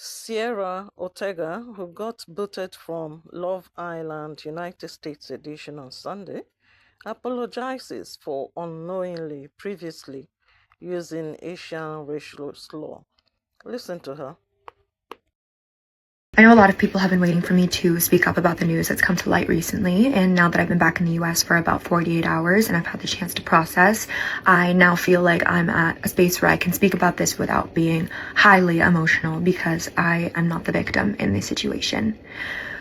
Cierra Ortega, who got booted from Love Island United States edition on Sunday, apologizes for unknowingly previously using Asian racial slur. Listen to her. I know a lot of people have been waiting for me to speak up about the news that's come to light recently, and now that I've been back in the US for about 48 hours and I've had the chance to process, I now feel like I'm at a space where I can speak about this without being highly emotional because I am not the victim in this situation.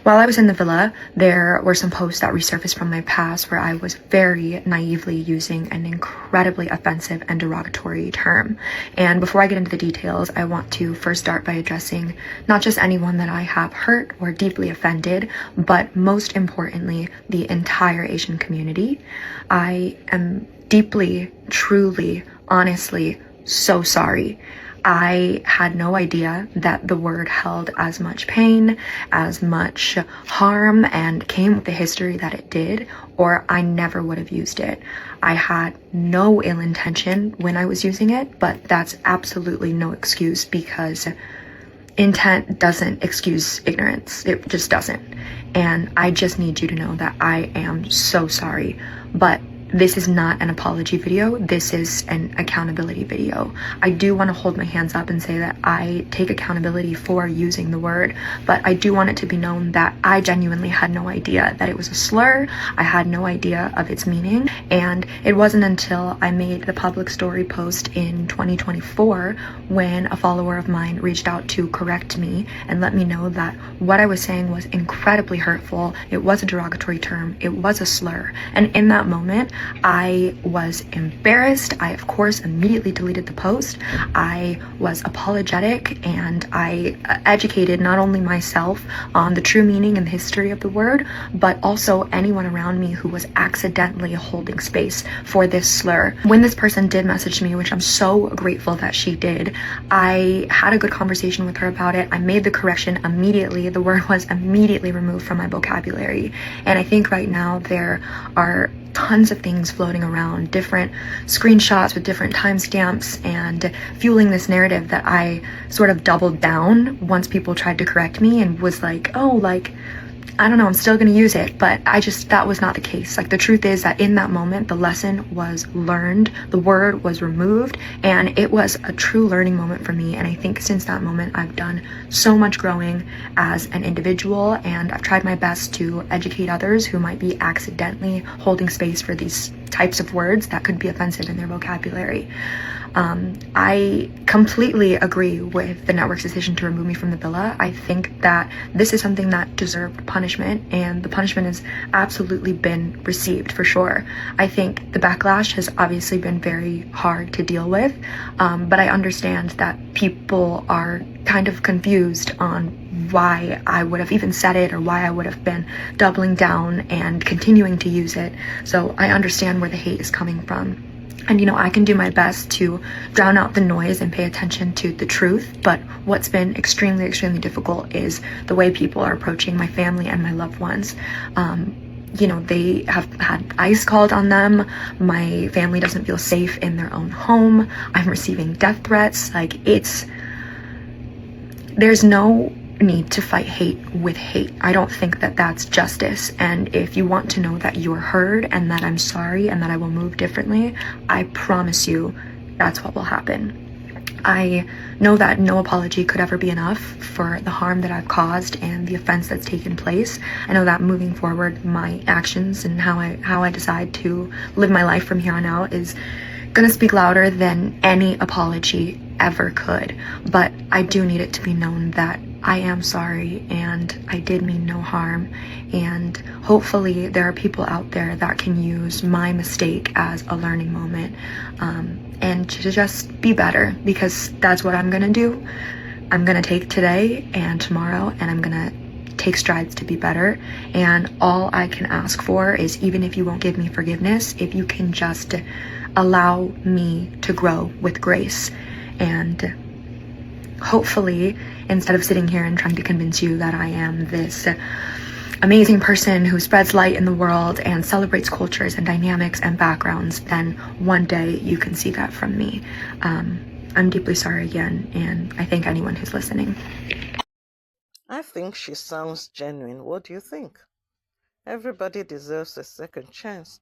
While I was in the villa, there were some posts that resurfaced from my past where I was very naively using an incredibly offensive and derogatory term. And before I get into the details, I want to first start by addressing not just anyone that I have hurt or deeply offended, but most importantly, the entire Asian community. I am deeply, truly, honestly so sorry. I had no idea that the word held as much pain, as much harm, and came with the history that it did, or I never would have used it. I had no ill intention when I was using it, but that's absolutely no excuse because intent doesn't excuse ignorance. It just doesn't. And I just need you to know that I am so sorry, but this is not an apology video. This is an accountability video. I do want to hold my hands up and say that I take accountability for using the word, but I do want it to be known that I genuinely had no idea that it was a slur. I had no idea of its meaning, and it wasn't until I made the public story post in 2024 when a follower of mine reached out to correct me and let me know that what I was saying was incredibly hurtful. It was a derogatory term. It was a slur. And in that moment, I was embarrassed. I, of course, immediately deleted the post. I was apologetic and I educated not only myself on the true meaning and the history of the word, but also anyone around me who was accidentally holding space for this slur. When this person did message me, which I'm so grateful that she did, I had a good conversation with her about it. I made the correction immediately. The word was immediately removed from my vocabulary. And I think right now there are tons of things floating around, different screenshots with different timestamps, and fueling this narrative that I sort of doubled down once people tried to correct me and was like, oh, like, I don't know, I'm still gonna use it, but that was not the case. Like, the truth is that in that moment, the lesson was learned, the word was removed, and it was a true learning moment for me. And I think since that moment, I've done so much growing as an individual, and I've tried my best to educate others who might be accidentally holding space for these types of words that could be offensive in their vocabulary. I completely agree with the network's decision to remove me from the villa. I think that this is something that deserved punishment, and the punishment has absolutely been received for sure. I think the backlash has obviously been very hard to deal with, but I understand that people are kind of confused on why I would have even said it or why I would have been doubling down and continuing to use it. So I understand where the hate is coming from. And, you know, I can do my best to drown out the noise and pay attention to the truth. But what's been extremely, extremely difficult is the way people are approaching my family and my loved ones. You know, they have had ICE called on them. My family doesn't feel safe in their own home. I'm receiving death threats. Like, there's no need to fight hate with hate. I don't think that that's justice. And if you want to know that you're heard and that I'm sorry and that I will move differently, I promise you that's what will happen. I know that no apology could ever be enough for the harm that I've caused and the offense that's taken place. I know that moving forward, my actions and how I decide to live my life from here on out is gonna speak louder than any apology ever could. But I do need it to be known that I am sorry and I did mean no harm, and hopefully there are people out there that can use my mistake as a learning moment, and to just be better, because that's what I'm gonna do. I'm gonna take today and tomorrow and I'm gonna take strides to be better. And all I can ask for is, even if you won't give me forgiveness, if you can just allow me to grow with grace. And hopefully, instead of sitting here and trying to convince you that I am this amazing person who spreads light in the world and celebrates cultures and dynamics and backgrounds, then one day you can see that from me. I'm deeply sorry again, and I thank anyone who's listening. I think she sounds genuine. What do you think? Everybody deserves a second chance.